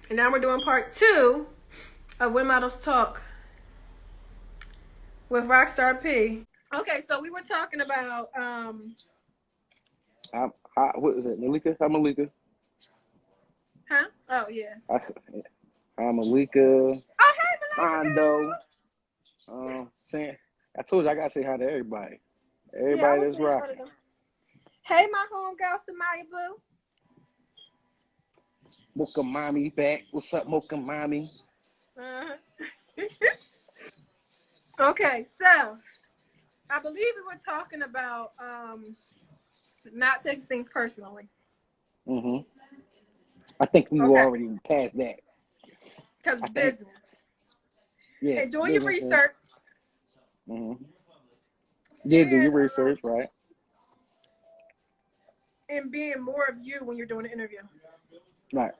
And now we're doing part 2 of When Models Talk with RocStarP. Okay, so we were talking about What is it, Malika? Hi, Malika. huh? Oh yeah. I, hi, Malika. Oh hey Malika Hondo. girl. Saying, I told you I gotta say hi to everybody. Yeah, I Everybody was that's saying rocking. hey my homegirl Samaya Boo. Mocha Mommy back. What's up, Mocha Mommy? Uh-huh. Okay, so I believe we were talking about not taking things personally. Mm-hmm. I think we were Okay, already past that. because I it's think. business. Yes, And doing your businesses. research Mm-hmm. Yeah, do and your research, right? and being more of you when you're doing an interview. Right.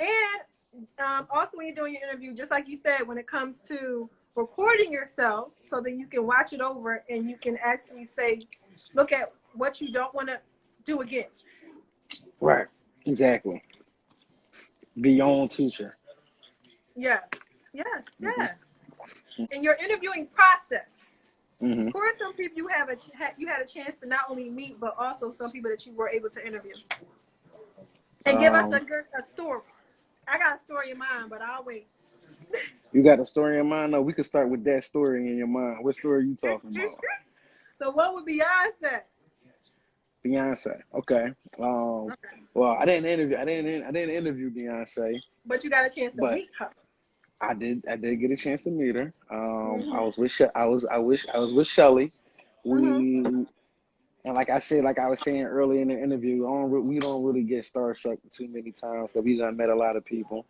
And also when you're doing your interview, just like you said, when it comes to recording yourself so that you can watch it over and you can actually say, look at what you don't want to do again. Right. Exactly. Be your own teacher. Yes, yes, Mm-hmm. yes. In your interviewing process, Mm-hmm. who are some people you have you had a chance to not only meet, but also some people that you were able to interview? And give us Um, a story. I got a story in mind, but I'll wait. you got a story in mind? No, we could start with that story in your mind. What story are you talking about? So what would Beyonce? Beyonce. Okay. Okay. Well, I didn't interview Beyonce, But you got a chance to but meet her. I did get a chance to meet her. I Mm-hmm. was with I was with Shelly. Mm-hmm. We and like I said, like I was saying earlier in the interview, we don't really get starstruck too many times because we done met a lot of people,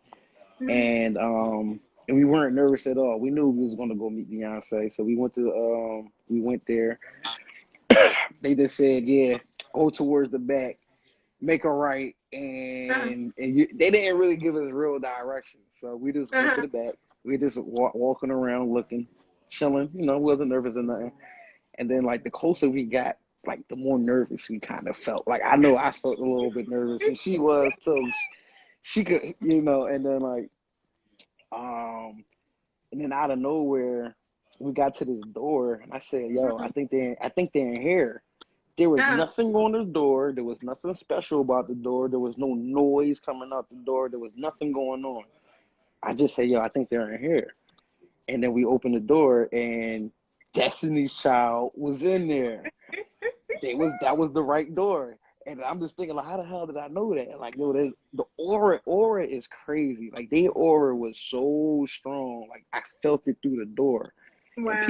Mm-hmm. and we weren't nervous at all. We knew we was going to go meet Beyonce, so we went there. They just said, yeah, go towards the back, make a right, Uh-huh. they didn't really give us real directions. So we just went to Uh-huh. the back. We just walking around, looking, chilling. Wasn't nervous or nothing. And then like the closer we got, like the more nervous we kind of felt. Like I know I felt a little bit nervous, and she was too. She could, and then like and then out of nowhere, we got to this door, and I said, "Yo, I think they're in here." There was Uh-huh. nothing on the door. There was nothing special about the door. There was no noise coming out the door. There was nothing going on. I just said, "Yo, I think they're in here." And then we opened the door, and Destiny's Child was in there. That was the right door. And I'm just thinking, like, how the hell did I know that? Like, yo, the aura is crazy. Like, their aura was so strong. Like, I felt it through the door. And Wow.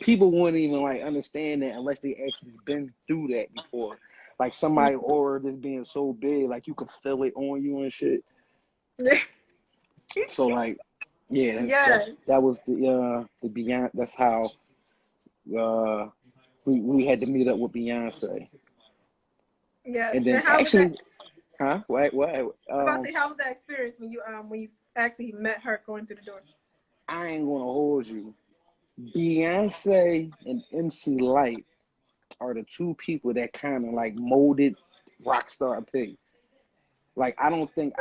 people wouldn't even like understand that unless they actually been through that before. Like somebody aura just being so big, like you could feel it on you and shit. So like, yeah, Yes. that was the Beyonce. That's how uh we had to meet up with Beyonce. Yes. And then And how was that? actually, huh? What? I'm about to say, how was that experience when you actually met her going through the door? I ain't gonna hold you. Beyonce and MC Light are the two people that kind of like molded Rockstar P. Like I don't think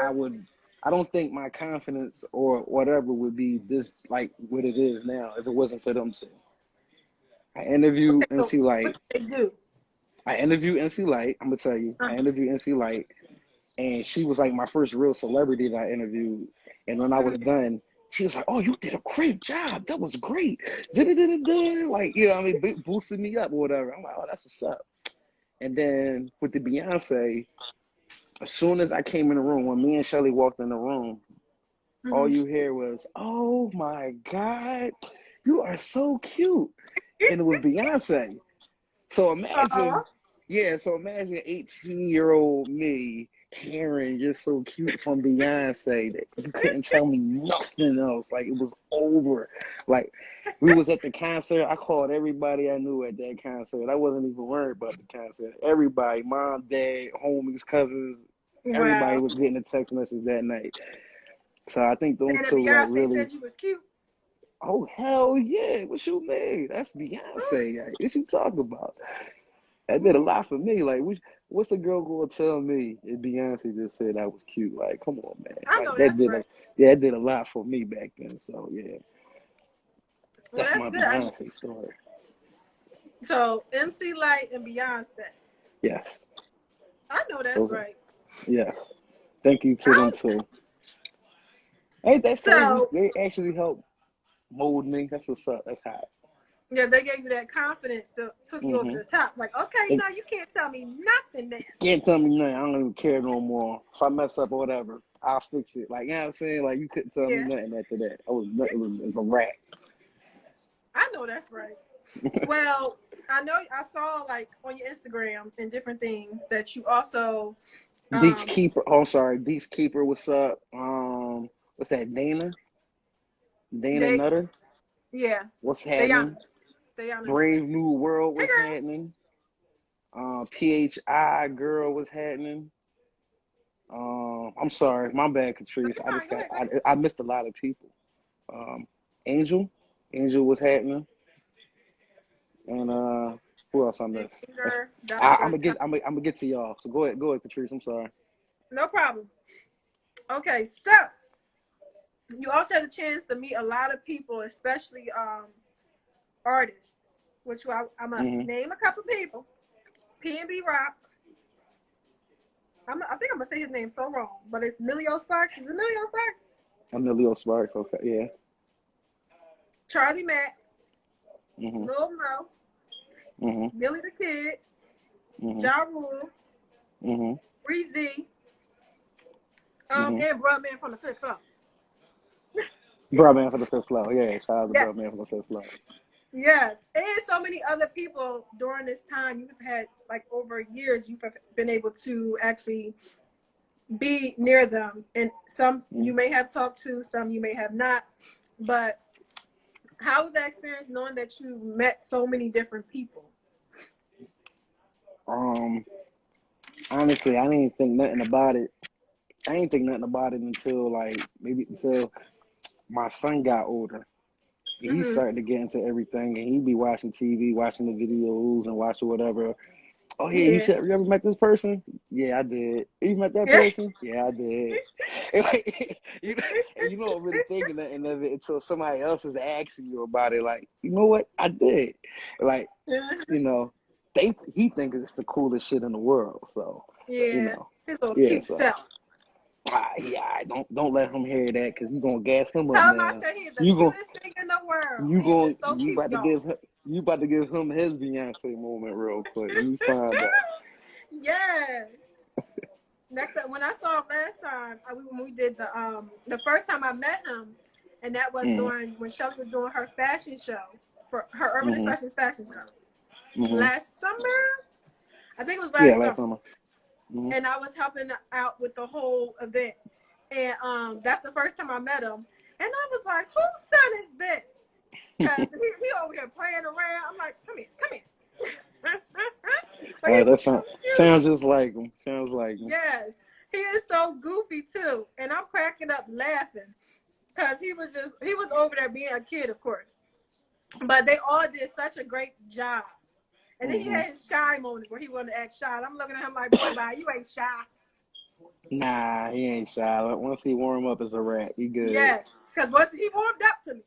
my confidence or whatever would be this like what it is now if it wasn't for them two. I interviewed Okay, so MC what Light. did they do? I interviewed MC Light. I'm gonna tell you, I Uh-huh. interviewed MC Light, and she was like my first real celebrity that I interviewed. And when I was done, she was like, "Oh, you did a great job. That was great." Like I mean, boosted me up or whatever. I'm like, "Oh, that's what's up." And then with the Beyonce, as soon as I came in the room, when me and Shelly walked in the room, all Mm-hmm. you hear was, "Oh my God, you are so cute." And it was Beyonce. So Uh-oh. imagine, yeah, so imagine 18-year-old me hearing "You're so cute" from Beyonce that you couldn't tell me nothing else. Like it was over. Like we was at the concert. I called everybody I knew at that concert. I wasn't even worried about the concert. Everybody, mom, dad, homies, cousins, everybody Wow. was getting a text message that night. So I think them And the two like Beyonce really. said you was cute. Oh hell yeah! What you mean? That's Beyonce. Like, what you talking about? That did a lot for me. Like What's a girl gonna tell me if Beyonce just said I was cute? Like, come on, man. I Like know that's right. that did a lot for me back then. So yeah, Well, that's that's my good. Beyonce story. So MC Light and Beyonce. Yes, I know that's those are, right. yes. Thank you to them I, too. Ain't that crazy? so They actually helped mold me. That's what's up. That's hot. yeah, they gave you that confidence that took you over Mm-hmm. the top. Like, okay, They no, you can't tell me nothing then. can't tell me nothing. I don't even care no more. If I mess up or whatever, I'll fix it. Like, you know what I'm saying? Like, you couldn't tell me Yeah, nothing after that. It was a wrap. I know that's right. Well, I know I saw like on your Instagram and different things that you also Deeks um Keeper. Oh, sorry. Deeks Keeper, what's up? What's that? Dana? Dana they Nutter? yeah, What's they honor happening? Nutter. Brave New World, Hey what's girl. happening? PHI Girl, what's happening? I'm sorry, my bad, No, Catrice. you're fine. Go ahead, go ahead. I missed a lot of people. Um, Angel, Angel, what's happening? And who else I missed? Finger, Dr. I'm gonna get to y'all. So go ahead, Catrice. I'm sorry. No problem. Okay, so you also had a chance to meet a lot of people, especially artists, which I'm gonna Mm-hmm. name a couple people. P&B Rock. I think I'm gonna say his name so wrong, but it's Emilio Sparks. Is it Emilio Sparks? Emilio Sparks. Okay, yeah. Charlie Mack, Mm-hmm. Lil Mo, Mm-hmm. Billy the Kid, Mm-hmm. Ja Rule, Mm-hmm. Breezy, Mm-hmm. and Brotman from the Fifth Floor. Bro man for the fifth floor. Yeah, shout out to Yes, Bro man for the fifth floor. yes, and so many other people during this time. You've had like over years. You've been able to actually be near them, and some Mm-hmm. you may have talked to, some you may have not. But how was that experience knowing that you met so many different people? Honestly, I didn't think nothing about it. I didn't think nothing about it until until my son got older. He Mm-hmm. started to get into everything, and he'd be watching TV, watching the videos, and watching whatever. Oh yeah, Yeah. you ever met this person? Yeah, I did. You met that person? Yeah, I did. And like, you don't really think nothing of it until somebody else is asking you about it. Like, you know what? I did. Like, you know, he thinks it's the coolest shit in the world. So, you Yeah. know, His little yeah. cute So, self. yeah, don't let him hear that because you gonna gas him up Tell him I now. said he's the You gonna cutest thing in the world. you He's going just so cute, y'all. you about to give him his Beyonce moment real quick. You find out. Yes. Next time, when I saw him last time, when we did the first time I met him, and that was Mm-hmm. during when Shelly was doing her fashion show for her Urban Mm-hmm. Expressions fashion show Mm-hmm. last summer. I think it was Yeah, last last summer, summer. Mm-hmm. and I was helping out with the whole event, and that's the first time I met him, and I was like, whose son is this? Because he over here playing around. I'm like, come here, come here. But he That was so sounds cute. just like him. Sounds like him. Yes, he is so goofy too, and I'm cracking up laughing because he was over there being a kid, of course, but they all did such a great job. And then he Mm-hmm. had his shy moments where he wanted to act shy. And I'm looking at him like, boy, bye, you ain't shy. Nah, he ain't shy. Once he warm up, it's a wrap. He good. Yes, because once he warmed up to me,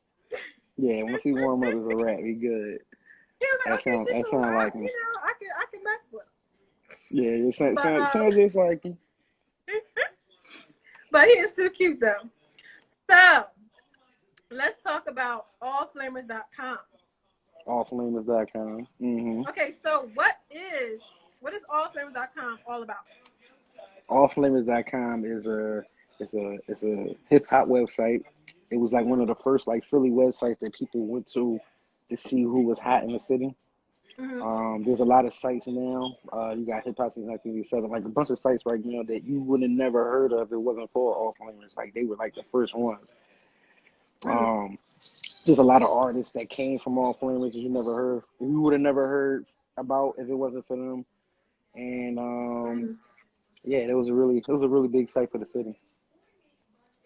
Yeah, once he warm up, it's a wrap. He good. he was like, okay, she's That cool. sound like him. I can mess with him. Yeah, it But sounds just like him. but he is too cute though. So let's talk about allflamers.com. Offlamers.com. Mm-hmm. Okay, so what is allflamers.com all about? Offlamers.com is a hip hop website. It was like one of the first like Philly websites that people went to see who was hot in the city. Mm-hmm. There's a lot of sites now. You got Hip Hop since 1987, like a bunch of sites right now that you would have never heard of if it wasn't for All Flamers. Like they were like the first ones. Mm-hmm. There's a lot of artists that came from All Flamers that you would have never heard about if it wasn't for them. And Mm-hmm. yeah, it was a really big site for the city.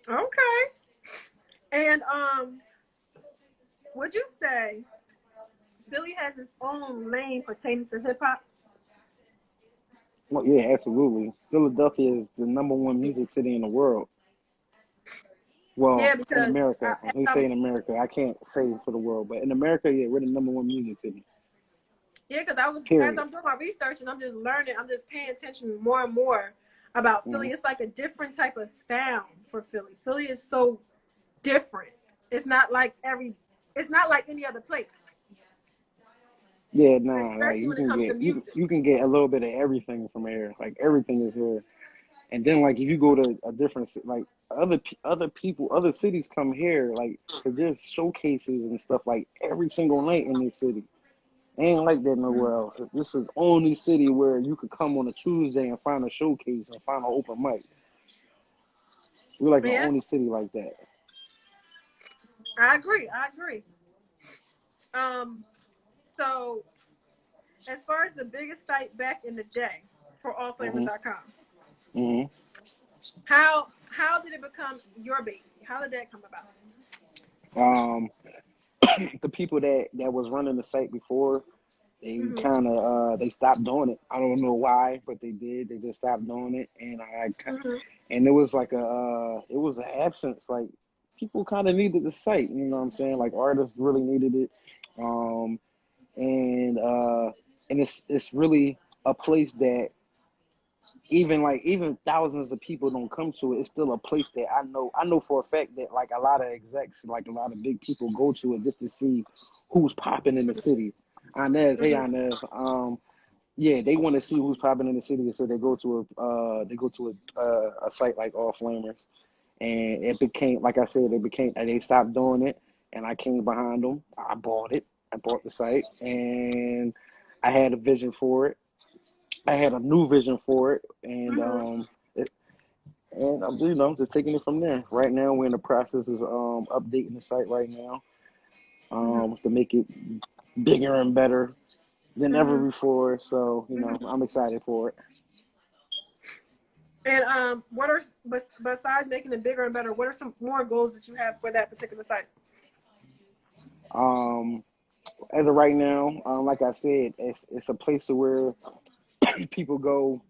Okay. And would you say Philly has its own lane pertaining to hip hop? Well, yeah, absolutely. Philadelphia is the #1 music city in the world. Yeah, Well, in because America. When we say in America, I can't say for the world, but in America, yeah, we're the #1 music city. yeah, because I was as Period. I'm doing my research and I'm just learning, I'm just paying attention more and more about Philly. Hmm. It's like a different type of sound for Philly. Philly is so different. It's not like it's not like any other place, Yeah, nah, like especially when it comes to music. you can get a little bit of everything from here. Like everything is here. And then like if you go to a different like other people, other cities come here like to just showcases and stuff like every single night in this city. Ain't like that nowhere else. This is the only city where you could come on a Tuesday and find a showcase and find an open mic. We're like the Yeah, only city like that. I agree. I agree. Um, so as far as the biggest site back in the day for Hmm. allflavors.com, Hmm. how did it become your baby? How did that come about? Um, the people that was running the site before, they Mm-hmm. kind of they stopped doing it. I don't know why, but they did. They just stopped doing it, and Mm-hmm. and it was like it was an absence. Like people kind of needed the site. You know what I'm saying? Like artists really needed it, um, and it's really a place that even thousands of people don't come to it. It's still a place that I know for a fact that like a lot of execs, like a lot of big people go to it just to see who's popping in the city. Inez, hey Mm-hmm. Inez, yeah, they want to see who's popping in the city, so they go to a site like All Flamers, and it became like I said, they stopped doing it, and I came behind them. I bought it. I bought the site, and I had a vision for it. I had a new vision for it, and Mm-hmm. I'm just taking it from there. Right now, we're in the process of updating the site right now Mm-hmm. to make it bigger and better than ever Mm-hmm. before. So Mm-hmm. I'm excited for it. And what are besides making it bigger and better? What are some more goals that you have for that particular site? Um, as of right now, like I said, it's a place to where people go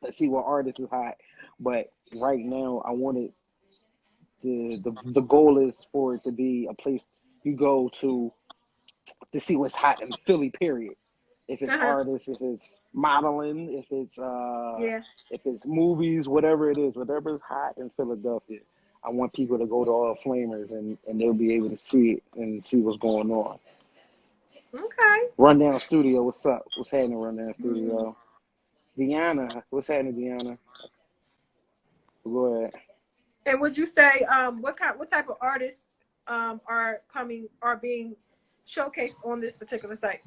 to see what artist is hot. But right now, I wanted the goal is for it to be a place you go to see what's hot in Philly. Period. If it's Uh-huh. artists, if it's modeling, Yeah. if it's movies, whatever it is, whatever's hot in Philadelphia, I want people to go to All Flamers and they'll be able to see it and see what's going on. Okay. Rundown Studio, what's up? What's happening, Rundown Mm-hmm. Studio? Deanna, what's happening, Deanna? Go ahead. And would you say what type of artists are being showcased on this particular site?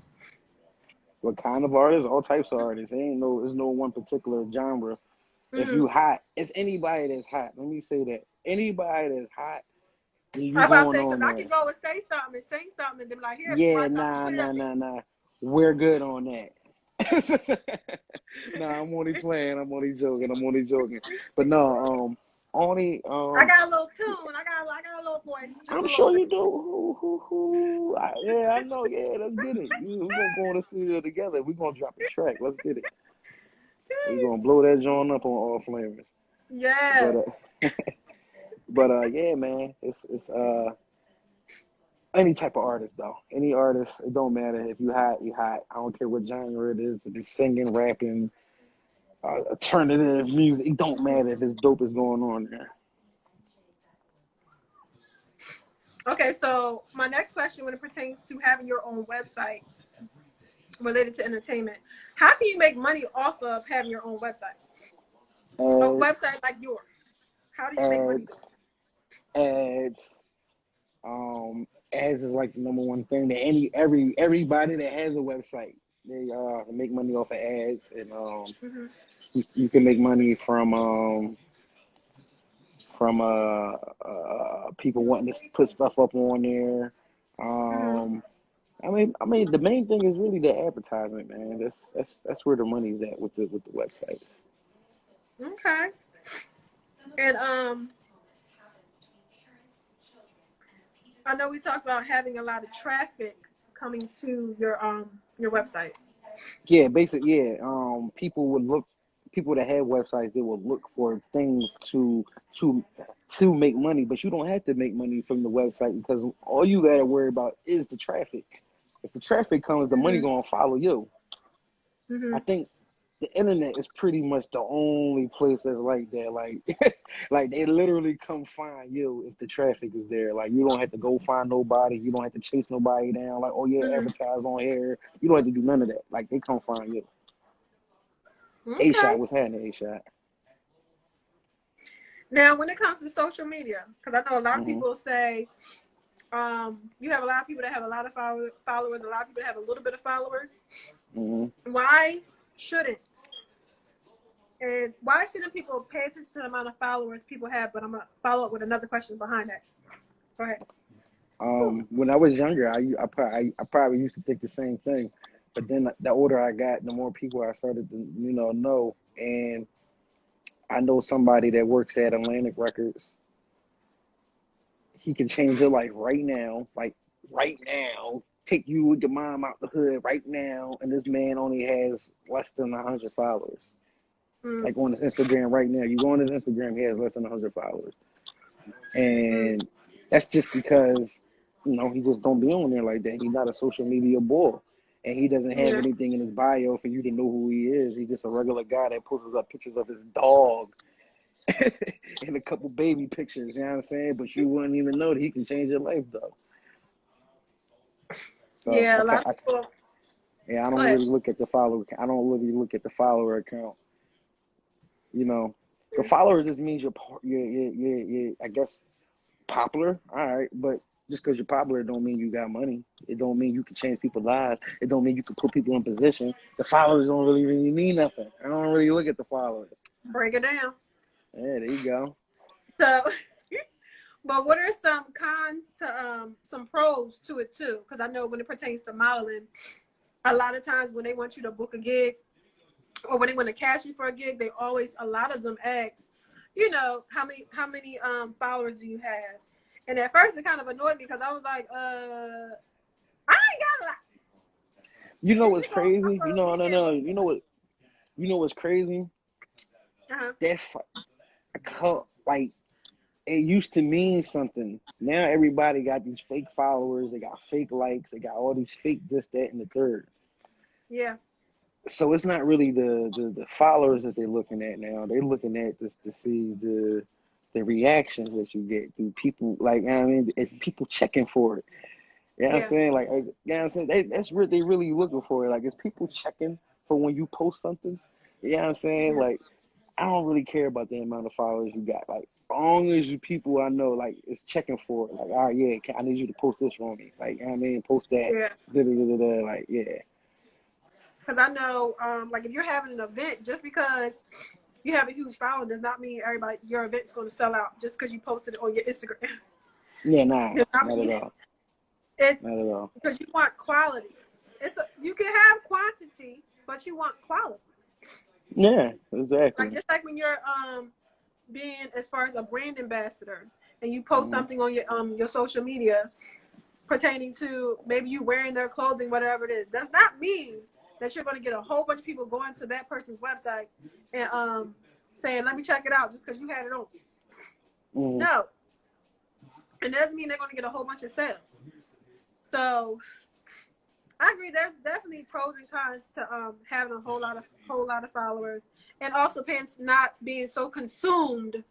What kind of artists? All types of artists. There's no one particular genre. If Mm-hmm. you hot, it's anybody that's hot. Let me say that. Anybody that's hot, you I about to going say on because I there. can go and say something and sing something and then be like, here, Yeah, find something to nah, put it nah, up nah, nah. We're good on that. Nah, I'm only playing. I'm only joking. I'm only joking. But no, only I got a little tune. I got a little voice, just I'm a little sure bit. you do. Yeah, I know. Yeah, let's get it. We're gonna go in the studio together. We're gonna drop a track. Let's get it. We're gonna blow that joint up on All Flamers. But Yes. yeah, man, it's any type of artist though. Any artist, it don't matter if you hot, you hot. I don't care what genre it is. If it's singing, rapping, alternative music, it don't Mhm. matter if it's dope is going on there. Okay, so my next question, when it pertains to having your own website related to entertainment, how can you make money off of having your own website? A Ads, website like yours. How do you make money ads, doing ads. Ads is like the #1 thing that everybody that has a website they make money off of ads, and it? Mm-hmm. you can make money from people wanting to put stuff up on there. Mm-hmm. Um, the main thing is really the advertisement, man. That's where the money's at with the websites. Okay. And I know we talked about having a lot of traffic coming to your website. Yeah, basically, yeah. People that have websites, they will look for things to to make money, but you don't have to make money from the website because all you gotta worry about is the traffic. If the traffic comes, the money Mm-hmm. gonna follow you. Mm-hmm. I think the internet is pretty much the only place that's like that. Like, like they literally come find you if the traffic is there. Like you don't have to go find nobody. You don't have to chase nobody down. Like, oh yeah, Mm-hmm. advertise on here. You don't have to do none of that. Like they come find you. A Okay. shot was having A shot. Now, when it comes to social media, because I know a lot of Mhm. people say you have a lot of people that have a lot of followers, a lot of people that have a little bit of followers. Mhm. Why shouldn't and why shouldn't people pay attention to the amount of followers people have? But I'm gonna follow up with another question behind that. Go ahead. When I was younger, I probably used to think the same thing, but then the older I got, the more people I started to know. And I know somebody that works at Atlantic Records. He can change your life right now, like right now. Take you with your mom out the hood right now, and this man only has less than 100 followers. Mm, Like on his Instagram right now, you go on his Instagram, he has less than 100 followers, mm, and that's just because he just don't be on there like that. He's not a social media boy, and he doesn't have yeah. anything in his bio for you to know who he is. He's just a regular guy that posts up pictures of his dog and a couple baby pictures. You know what I'm saying? But you wouldn't even know that he can change your life though. So Yeah. A lot of people. yeah, I Go don't ahead. really look at the follower. I don't really look at the follower account. You know, the follower just means you're I guess popular. All right, but just because you're popular don't mean you got money. It don't mean you can change people's lives. It don't mean you can put people in position. The followers don't really mean nothing. I don't really look at the followers. Break it down. Yeah, there you go. So, but what are some cons to some pros to it too? Because I know when it pertains to modeling, a lot of times when they want you to book a gig or when they want to cash you for a gig, they always a lot of them ask, how many followers do you have? And at first it kind of annoyed me because I was like, I ain't got a lot. You know And what's you know, crazy? I'm a weekend No. warrior. You know what's crazy? Uh-huh. That like it used to mean something. Now everybody got these fake followers. They got fake likes. They got all these fake this, that, and the third. Yeah. So it's not really the followers that they're looking at now. They're looking at this to see the reactions that you get through people. Like, you know what I mean, it's people checking for it. You know what I'm Yeah. saying? Like, you know what I'm saying? That's what they really looking for. Like, it's people checking for when you post something. You know what I'm saying? Yeah. Like, I don't really care about the amount of followers you got. Like, as long as you people I know, like, is checking for it. Like, all right, yeah, I need you to post this for me. Like, you know what I mean? Post that. Yeah. Da, da, da, da, da. Like, yeah. Because I know, like if you're having an event, just because you have a huge following does not mean your event's going to sell out just because you posted it on your Instagram. Yeah, nah, I not at mean, all. it's Not at all. because you want quality. You can have quantity, but you want quality. Yeah, Like exactly. just like when you're being as far as a brand ambassador and you post Mm-hmm. something on your social media pertaining to maybe you wearing their clothing, whatever it is, does not mean that you're going to get a whole bunch of people going to that person's website and saying, "Let me check it out," just because you had it on. Mm-hmm. No, it doesn't mean they're going to get a whole bunch of sales. So I agree. There's definitely pros and cons to having a whole lot of followers, and also not being so consumed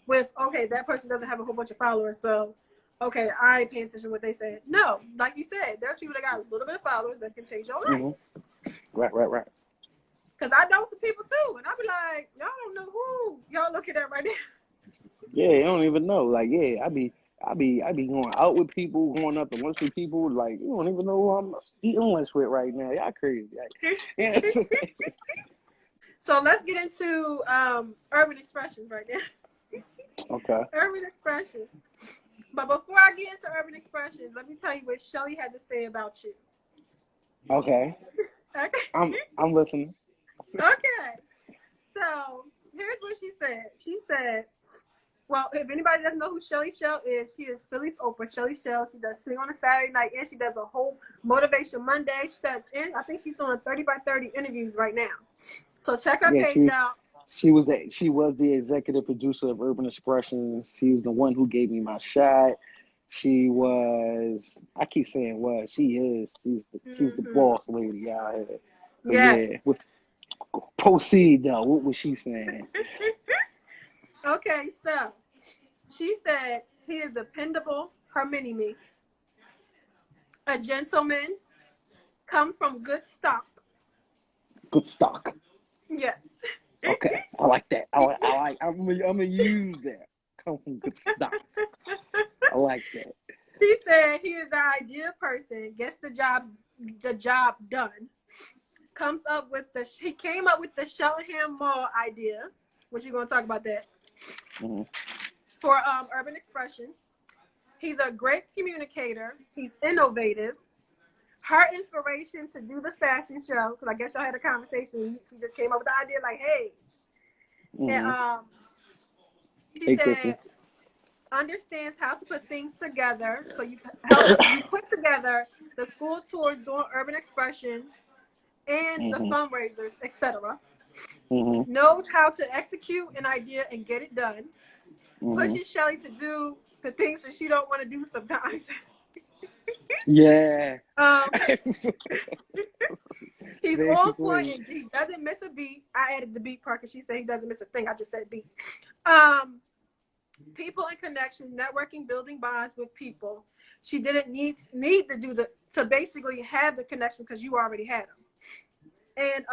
with that person doesn't have a whole bunch of followers, so okay, I ain't paying attention to what they said. No, like you said, there's people that got a little bit of followers that can change your life. Mm-hmm. Right. Cause I know some people too, and I be like, y'all don't know who y'all looking at right now. Yeah, you don't even know. Like, yeah, I be going out with people, going up to lunch with people. Like, you don't even know who I'm eating lunch with right now. Y'all crazy. Like, yeah. So let's get into urban expressions right now. Okay. Urban expressions. But before I get into urban expressions, let me tell you what Shelly had to say about you. Okay. Okay. I'm listening. Okay. So here's what she said. She said, Well, if anybody doesn't know who Shelly Shell is, she is PhillysOprah. Shelly Shell. She does Sing on a Saturday Night, and she does a whole Motivation Monday. She does, and I think she's doing 30 by 30 interviews right now. So check her Yeah, page out. she was the executive producer of Urban Expressions. She was the one who gave me my shot. She was, I keep saying was, she is. She's the boss lady out here. But Yes. yeah, proceed though. What was she saying? Okay, so she said he is dependable, her mini-me, a gentleman, comes from good stock. Good stock. Yes. Okay, I like that. I'm gonna use that. Come from good stock. I like that. She said he is the ideal person, gets the job done. He came up with the Shellingham Mall idea, which you're gonna talk about that. Mm-hmm. For Urban Expressions. He's a great communicator. He's innovative. Her inspiration to do the fashion show, because I guess y'all had a conversation. She just came up with the idea, like, hey. Mm-hmm. And she said, understands how to put things together. So you put together the school tours doing Urban Expressions and the fundraisers, etc. Knows how to execute an idea and get it done. Pushes Shelly to do the things that she don't want to do sometimes. Yeah. He's on point and he doesn't miss a beat. I added the beat part because she said he doesn't miss a thing. I just said beat. People and connections, networking, building bonds with people. She didn't need to basically have the connection because you already had them. And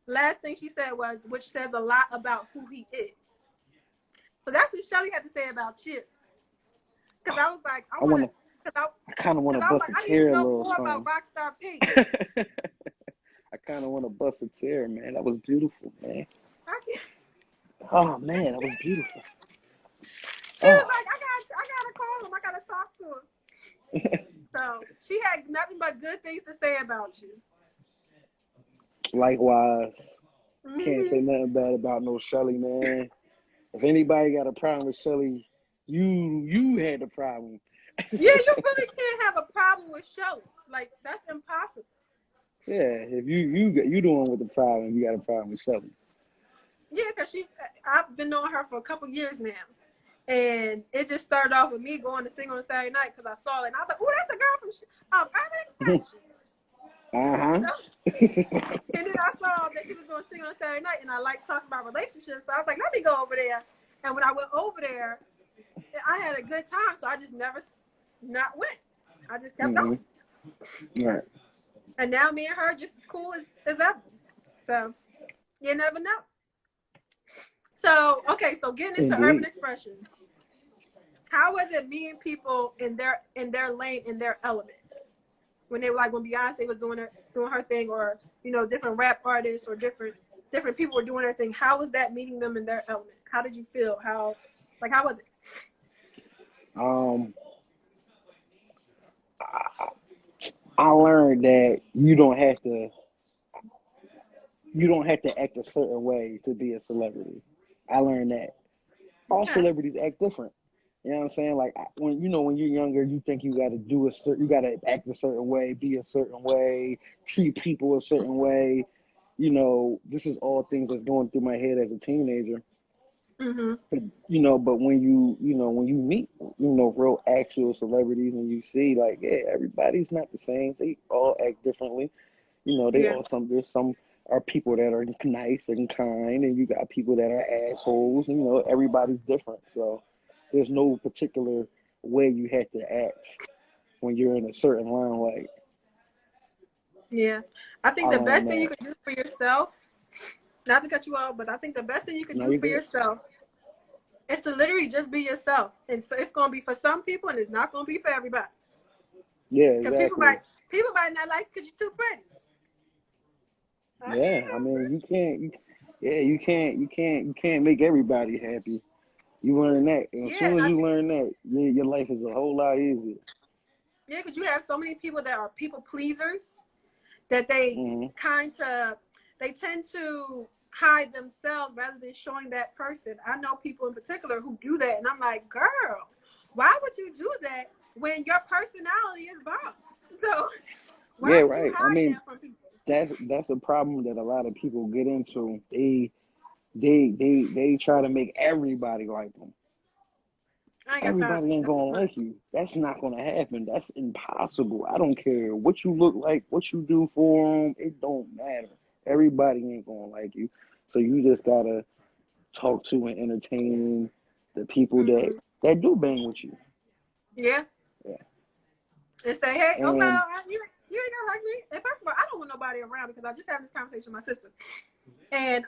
last thing she said was, which says a lot about who he is. So that's what Shelly had to say about you. Because I was like, I kind of want to bust a tear a little. More about RocStarP. I kind of want to bust a tear, man. That was beautiful, man. Oh man, that was beautiful. She was like, I gotta call him. I gotta talk to him. So she had nothing but good things to say about you. Likewise. Can't say nothing bad about no Shelly, man. If anybody got a problem with Shelly, you had the problem. Yeah, you really can't have a problem with Shelly. Like, that's impossible. Yeah, if you the one with the problem, you got a problem with Shelly. Yeah, because I've been knowing her for a couple years now. And it just started off with me going to sing on Saturday night because I saw it. And I was like, oh, that's the girl from Urban Expressions. And then I saw that she was doing sing on Saturday night, and I like talking about relationships. So I was like, let me go over there. And when I went over there, I had a good time. So I just never not went. I just kept going. Right. And now me and her just as cool as ever. So you never know. So, okay, so getting into Urban Expressions. How was it meeting people in their lane, in their element? When they were like, when Beyonce was doing her thing, or different rap artists or different people were doing their thing. How was that meeting them in their element? How did you feel? How was it? I learned that you don't have to act a certain way to be a celebrity. I learned that all celebrities act different. You know what I'm saying? Like when you're younger, you think you got to act a certain way, be a certain way, treat people a certain way. This is all things that's going through my head as a teenager. But when you meet real actual celebrities, and you see like, yeah, everybody's not the same. They all act differently. There's some are people that are nice and kind, and you got people that are assholes. Everybody's different. So there's no particular way you have to act when you're in a certain limelight. Yeah. I think the best thing you can do for yourself, not to cut you off, but I think the best thing you can do for yourself is to literally just be yourself. And so it's going to be for some people, and it's not going to be for everybody. Yeah, exactly. Because people might not like because you're too pretty. Yeah, I mean, you can't make everybody happy. You learn that. And as soon as you learn that, your life is a whole lot easier. Yeah, because you have so many people that are people pleasers that they tend to hide themselves rather than showing that person. I know people in particular who do that, and I'm like, girl, why would you do that when your personality is bomb? So why Yeah, would you right. I hide mean, that from people? that's a problem that a lot of people get into. They try to make everybody like them. I ain't got time. Everybody ain't gonna like you. That's not gonna happen. That's impossible. I don't care what you look like, what you do for them. It don't matter. Everybody ain't gonna like you. So you just gotta talk to and entertain the people Mm-hmm. that do bang with you. Yeah. Yeah. And say, hey, oh And well, you ain't gonna like me. And first of all, I don't want nobody around because I just had this conversation with my sister, and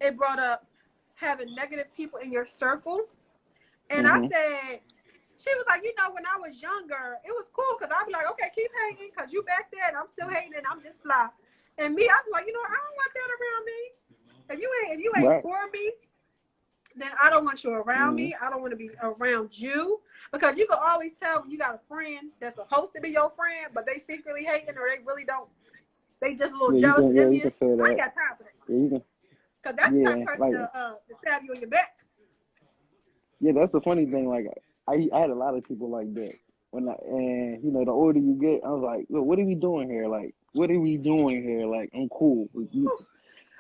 it brought up having negative people in your circle. And I mhm. said, she was like, you know, when I was younger, it was cool because I'd be like, okay, keep hating because you back there and I'm still hating and I'm just fly. And me, I was like, you know, I don't want that around me. If you ain't Right. for me, then I don't want you around Mhm. me. I don't want to be around you because you can always tell when you got a friend that's supposed to be your friend, but they secretly hating or they really don't. They just a little jealous, Yeah, you can envious. feel I ain't that. got time for that Yeah, you can because that's the type yeah, of person like to stab you in your back. yeah, that's the funny thing. Like I had a lot of people like that. And you know, the older you get, I was like, look, what are we doing here? Like, what are we doing here? Like, I'm cool.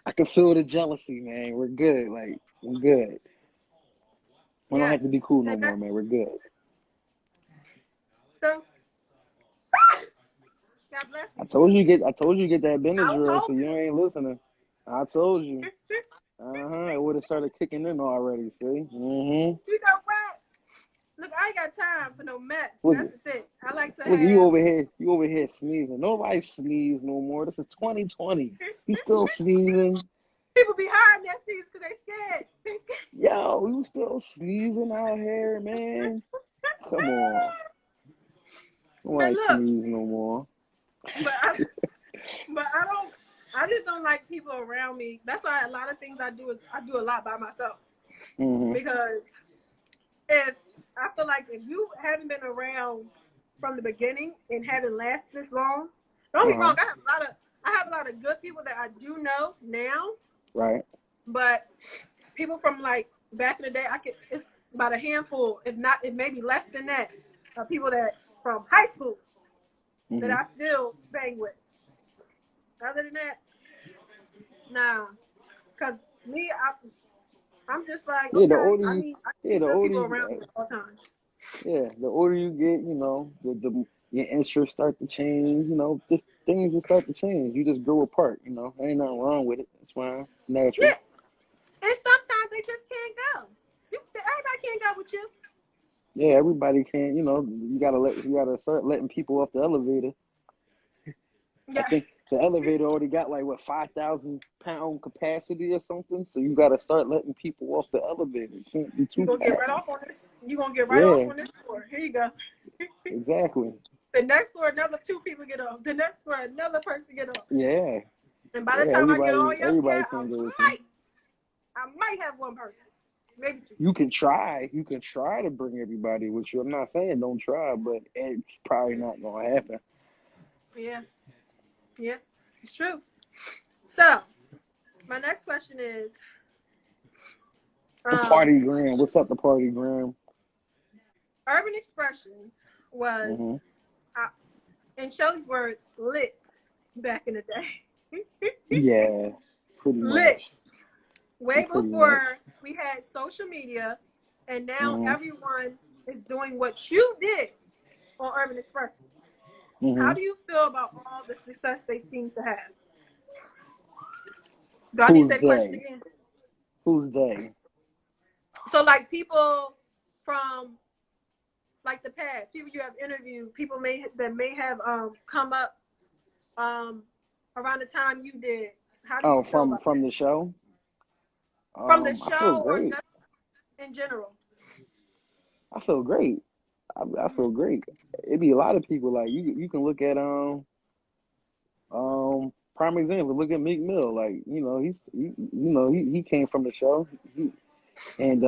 I can feel the jealousy, man. We're good. Like, we're good. We don't have to be Yes. cool no And more, man. We're good. so, God bless me. I told you to get that I was Benadryl, so you hoping. ain't listening. I told you. It would have started kicking in already. See? Mm-hmm. You know what? Look, I ain't got time for no mess. Look, That's the thing. I like to look, have you over here sneezing. Nobody sneeze no more. This is 2020. You still sneezing? people be hiding their seats because they scared. They scared. Yo, you still sneezing out here, man? Come on. But Nobody look, sneeze no more. but I, but I don't. I just don't like people around me. That's why a lot of things I do is I do a lot by myself Mm-hmm. because if I feel like if you haven't been around from the beginning and haven't lasted this long, don't get me Uh-huh. wrong. I have a lot of good people that I do know now, Right. but people from like back in the day, it's about a handful, if not, it may be less than that, of people that from high school that Mm-hmm. I still bang with. Other than that, nah, because me, I'm just like, Yeah, the okay, older you, I yeah, need the good older people you, around me at all times. yeah, the older you get, you know, your interests start to change. You know, just things just start to change. You just grow apart. You know, ain't nothing wrong with it. It's fine. It's natural. Yeah, and sometimes they just can't go. Everybody can't go with you. Yeah, everybody can. You know, you gotta start letting people off the elevator. I Yeah, think the elevator already got like what 5,000 pound capacity or something. So you gotta start letting people off the elevator. It can't be you too gonna get right packed. off on this. You gonna get right off Yeah, on this floor. Here you go. exactly. The next floor, another two people get off. The next floor, another person get off. Yeah, And by the yeah. time I get all the way up Everybody there, can't go with you. I might have one person, maybe two. You can try. You can try to bring everybody with you. I'm not saying don't try, but it's probably not gonna happen. Yeah, yeah, it's true. So my next question is, The party gram. What's up, the party gram? urban expressions Mm-hmm. was, uh, in Shelly's words, lit back in the day. Yeah, pretty Lit. much. Way Pretty much. before we had social media, and now Mm-hmm. everyone is doing what you did on Urban Expressions. How Mm-hmm. do you feel about all the success they seem to have? Do I need to Who's say the question they? again? Who's they? So, like people from like the past, people you have interviewed, people that may have come up around the time you did. How do you Oh, feel about from that? the show. From the I feel show or great. just in general? I feel great. I feel great. It'd be a lot of people like you. You can look at prime example. Look at Meek Mill. Like he came from the show. And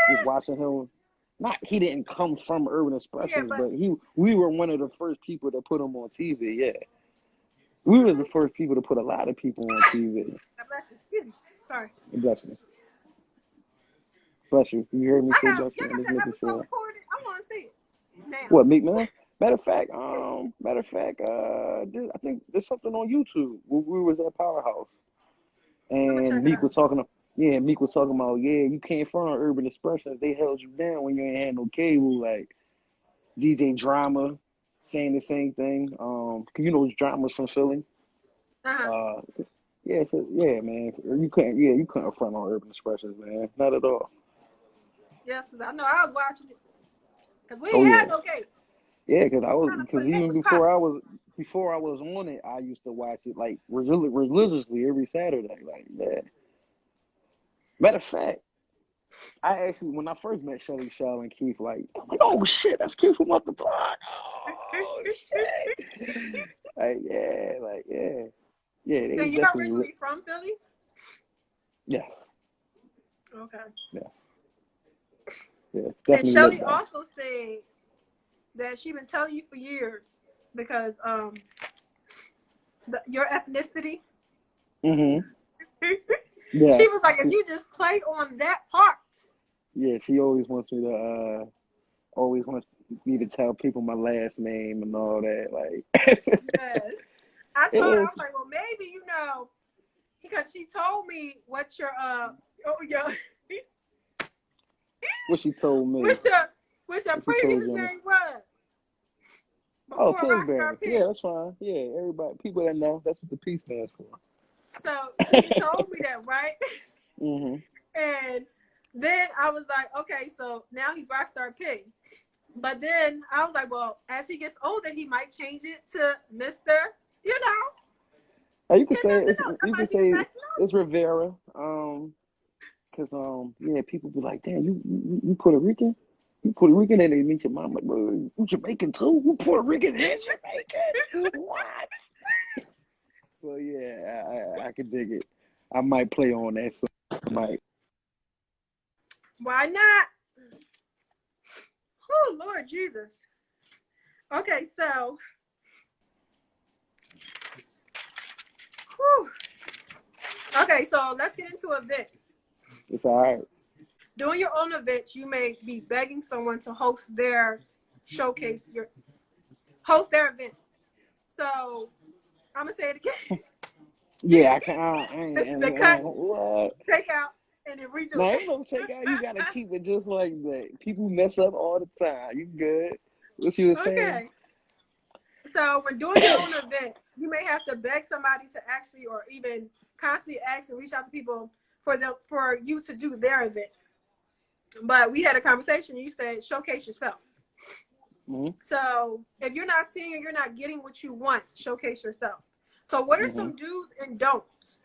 just watching him, not he didn't come from Urban Yeah, Expressions, but but we were one of the first people to put him on TV. Yeah, We were the first people to put a lot of people on TV. God bless you. Excuse me. Sorry. Bless you. Bless you. You heard me say Y'all bless you. I'm got just that making episode sure. recorded? I want to see it now. What, Meek Mill? Matter of fact, I think there's something on YouTube. We was at Powerhouse, I'm gonna and check it out. Meek was talking about, you can't front on Urban Expressions. They held you down when you ain't had no cable. Like DJ Drama saying the same thing. You know, Drama's from Philly. Uh-huh. Man, you couldn't front on Urban Expressions, man, not at all. Yes, because I know I was watching it. Because we Oh ain't yeah, had no cable. yeah, When it even was popping. before I was on it, I used to watch it like religiously every Saturday. Like, yeah. Matter of fact, I actually, when I first met ShellyShelly and Keith, like, I'm like, oh shit, that's Keith from up the block. Oh shit. So They you're definitely originally from Philly? yes, Okay. yes, yeah, And definitely Shelly lit though. also said that she been telling you for years because your ethnicity. Mm-hmm. She Yes. was like, if you just play on that part. Yeah, she always wants me to tell people my last name and all that. Like, Yes. I it told her, I is was like, well, maybe, because she told me what your what she told me. what your What she told previous you. name was Oh, before Pillsbury. RocStarP. Yeah, that's fine. Yeah, everybody, people that know, that's what the P stands for. So she told me that, right? Mm-hmm. And then I was like, okay, so now he's RocStarP. But then I was like, well, as he gets older, he might change it to Mr. You know, You could say that might be the best it's Rivera. Cause people be like, damn, you Puerto Rican? You Puerto Rican? And they meet your mom like, well, you Jamaican too? You Puerto Rican and Jamaican? What? So yeah, I can dig it. I might play on that. So I might. Why not? Oh, Lord Jesus. Okay, so whew. Okay, so let's get into events. It's all right. Doing your own events, you may be begging someone to host their event. So I'm gonna say it again. Yeah, I can. This is the cut, What? take out, and then redo Now, it. ain't no take out. You gotta keep it just like that. People mess up all the time. You good? What you were saying? Okay. So when doing your own event, you may have to beg somebody to actually, or even constantly ask and reach out to people for you to do their events. But we had a conversation. You said showcase yourself. Mm-hmm. So if you're not seeing or you're not getting what you want, showcase yourself. So what are Mm-hmm. some do's and don'ts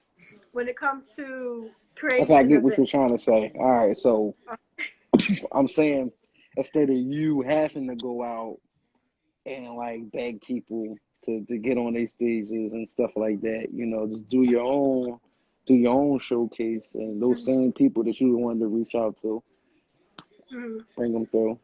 when it comes to creating Okay, I an get what event? you're trying to say. All right, so I'm saying instead of you having to go out and like beg people to get on their stages and stuff like that, just do your own showcase, and those same people that you wanted to reach out to, Mm-hmm. bring them through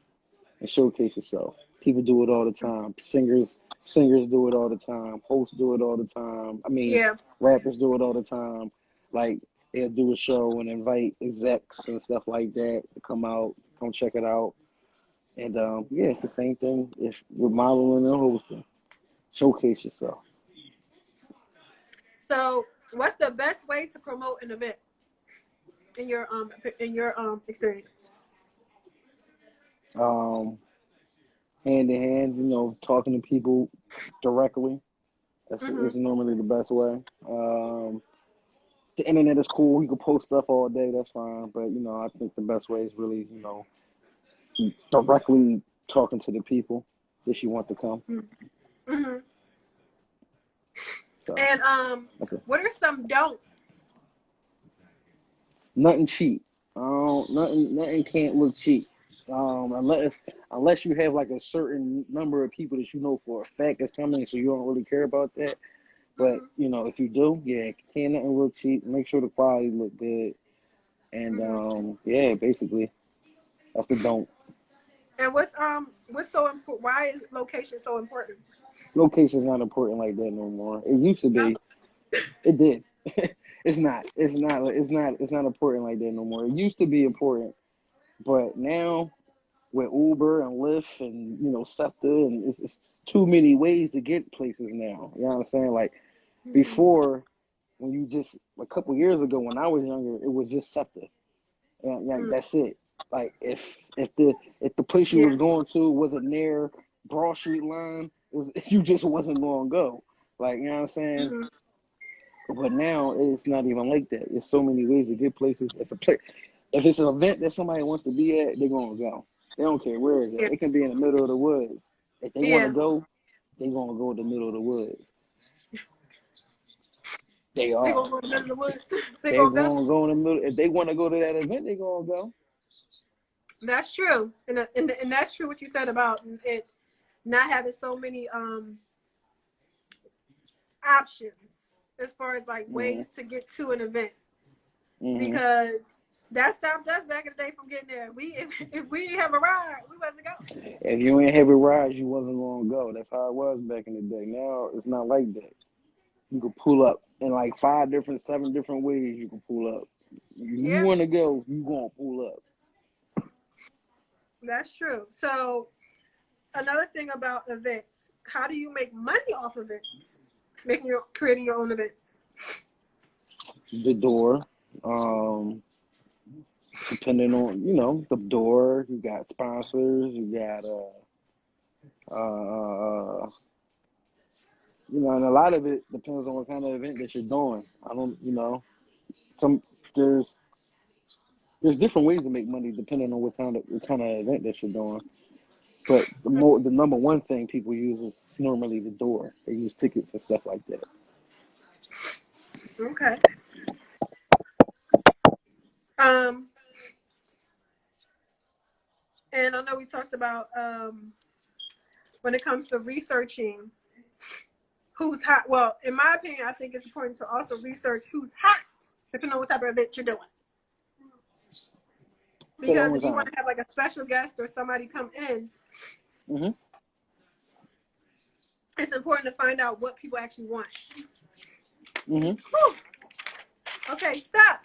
and showcase yourself. People do it all the time. Singers do it all the time. Hosts do it all the time. I mean, Yeah. rappers do it all the time. Like they'll do a show and invite execs and stuff like that to come check it out. And it's the same thing if with modeling and hosting. Showcase yourself. So what's the best way to promote an event in your experience? Um, Hand in hand, talking to people directly. That's Mm-hmm. is normally the best way. The internet is cool. You can post stuff all day. That's fine. But I think the best way is really, directly talking to the people that you want to come. Mm-hmm. So And okay. what are some don'ts? Nothing cheap. Nothing can't look cheap. Unless you have like a certain number of people that you know for a fact that's coming, so you don't really care about that. But if you do, can't nothing look cheap. Make sure the quality look good, and basically that's the don't. And what's so important? Why is location so important? Location's not important like that no more. It used to No. be. It did. It's not. It's not. It's not. It's not important like that no more. It used to be important, but now with Uber and Lyft and SEPTA, and it's too many ways to get places now. You know what I'm saying? Like before, when you just a couple years ago when I was younger, it was just SEPTA. And like Mm. that's it. Like if the place you Yeah. was going to wasn't near Broad Street line, you just wasn't going to go. Like you know what I'm saying? Mm-hmm. But now it's not even like that. There's so many ways to get places. If it's an event that somebody wants to be at, they're gonna go. They don't care where it's Yeah. at. It can be in the middle of the woods. If they want to Yeah. go, they're gonna go to the middle of the woods. They They are. gonna go in the middle of the woods. They They're gonna go. gonna go in the middle. If they want to go to that event, they're gonna go. That's true, and that's true what you said about it not having so many options as far as like Mm-hmm. ways to get to an event, Mm-hmm. because that stopped us back in the day from getting there. If we didn't have a ride, we wasn't go. If you ain't have a ride, you wasn't gonna go. That's how it was back in the day. Now it's not like that. You can pull up in like 7 different ways. You can pull up. You Yeah, want to go, you gonna pull up. that's true. So another thing about events, how do you make money off events? Creating your own events. The door, depending on the door, you got sponsors, you got and a lot of it depends on what kind of event that you're doing. I don't, some there's different ways to make money depending on what kind of event that you're doing. But the number one thing people use is normally the door. They use tickets and stuff like that. Okay. Um, and I know we talked about when it comes to researching who's hot. Well, in my opinion, I think it's important to also research who's hot, depending on what type of event you're doing. Say that Because one if you want time. to have like a special guest or somebody come in, Mm-hmm. it's important to find out what people actually want. Mm-hmm. Whew. Okay, stop.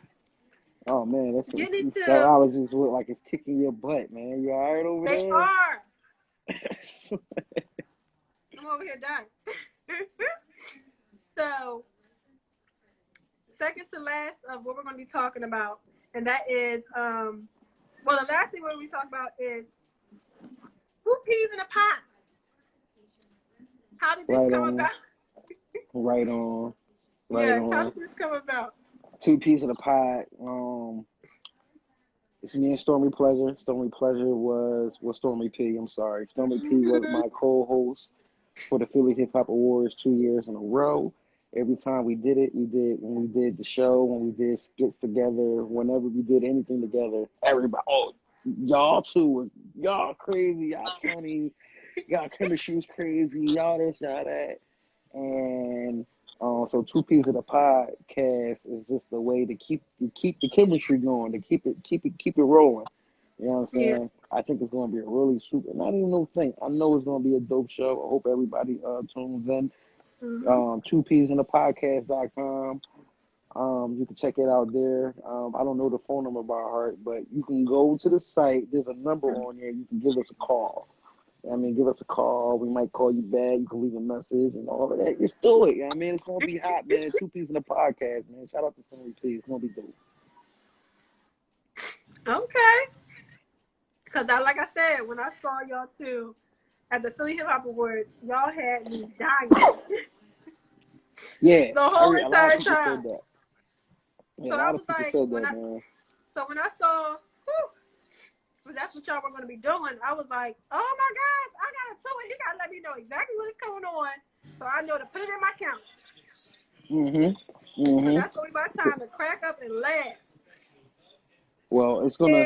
Oh man, Get these into. allergies look like it's kicking your butt, man. You all right over They there? are. I'm over here dying. So, second to last of what we're going to be talking about, and that is, the last thing we're going to be talking about is who peas in a pot? How did this Right come on, about? right on, right Yes, how on. did this come about? 2 peas in a pot. It's me and Stormy Pleasure. Stormy Pleasure was Stormy P. I'm sorry. Stormy P was my co-host for the Philly Hip Hop Awards 2 years in a row. Every time we did it, when we did the show, when we did skits together, whenever we did anything together, everybody, y'all too, y'all crazy, y'all funny, y'all chemistry was crazy, y'all this, y'all that. And so 2 P's of the podcast is just a way to keep the chemistry going, to keep it rolling. You know what I'm Yeah. saying? I think it's going to be a really super. Not even no thing. I know it's going to be a dope show. I hope everybody tunes in. Mm-hmm. 2psinthepodcast.com. You can check it out there. I don't know the phone number by heart, but you can go to the site. There's a number on there. You can give us a call. I mean, give us a call. We might call you back. You can leave a message and all of that. Just do it. I mean, it's going to be hot, man. 2P's in the podcast, man. Shout out to Stormy P. It's going to be dope. Okay. Because like I said, when I saw y'all two at the Philly Hip Hop Awards, y'all had me dying. Yeah, The whole a lot of entire people time. said that. Yeah, So a I lot was of people like, said that, man. when I saw, that's what y'all were going to be doing, I was like, oh my gosh, I got to it. He got to let me know exactly what is going on so I know to put it in my calendar. Mm-hmm. Because Mm-hmm. that's going to be my time to crack up and laugh. Well, it's going to,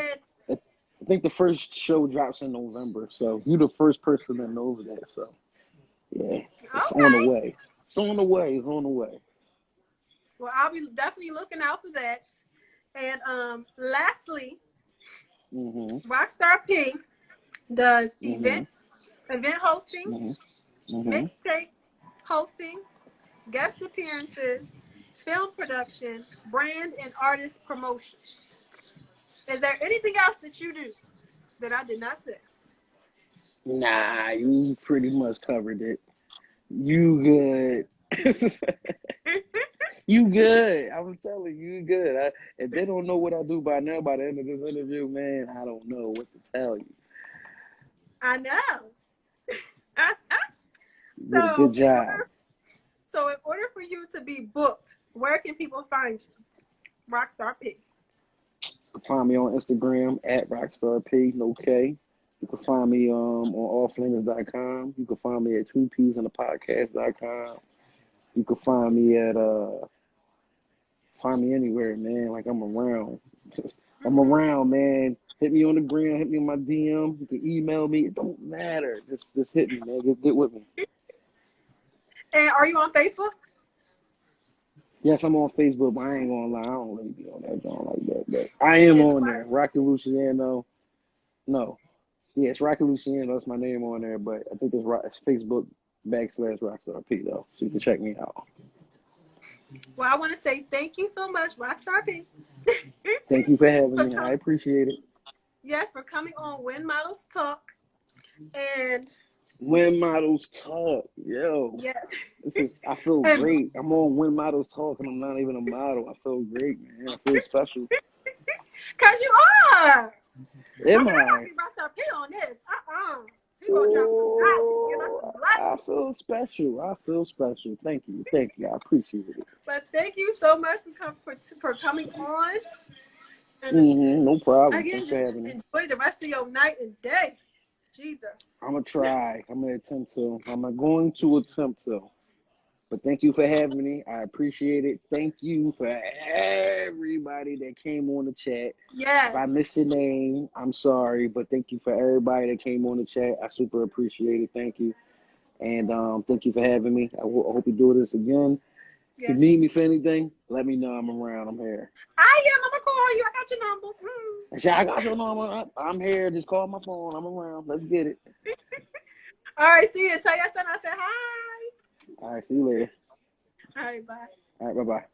And, I think the first show drops in November, so you're the first person that knows that. So, yeah, it's on the okay. way. It's on the way. It's on the way. Well, I'll be definitely looking out for that. And lastly, Mm-hmm. RocStarP, does Mhm. event hosting, Mhm. Mhm. mixtape hosting, guest appearances, film production, brand and artist promotion. Is there anything else that you do that I did not say? Nah, you pretty much covered it. You good. You good. I'm telling you, you good. If they don't know what I do by now, by the end of this interview, man, I don't know what to tell you. I know. You did a So good job. in order for you to be booked, where can people find you? RocStarP. You can find me on Instagram at RocStarP, no K. You can find me on allflamers.com. You can find me at 2psinthepodcast.com. You can find me at find me anywhere, man. Like I'm around. I'm around, man. Hit me on the gram, hit me on my DM. You can email me. It don't matter. Just hit me, man. Get with me. And are you on Facebook? Yes, I'm on Facebook, but I ain't gonna lie, I don't really be on that joint like that. But I am Yeah, on there. Rocky Luciano. No. Yeah, it's Rocky Luciano. That's my name on there, but I think it's Facebook /RockstarP though. So you can check me out. Well, I want to say thank you so much, RocStarP. Thank you for having me. I appreciate it. Yes, for coming on When Models Talk. And When Models Talk, yo. yes. I feel And great. I'm on When Models Talk and I'm not even a model. I feel great, man. I feel special. because you are. Am I gotta I? be RocStarP on this. He gonna drop some knowledge, give us some I blessings. feel special. I feel special. Thank you. Thank you. I appreciate it. But thank you so much for coming on. And No problem. again, Thanks for just having me. enjoy the rest of your night and day. Jesus. I'm gonna try. I'm gonna attempt to. I'm going to attempt to. But thank you for having me. I appreciate it. Thank you for everybody that came on the chat. Yes. If I missed your name, I'm sorry. But thank you for everybody that came on the chat. I super appreciate it. Thank you. And thank you for having me. I hope you do this again. If you Yes. need me for anything, let me know. I'm around. I'm here. I am. I'm gonna call you. I got your number. I got your number. I'm here. Just call my phone. I'm around. Let's get it. All right. See you. Tell your son I said hi. All right. See you later. All right. Bye. All right. Bye-bye.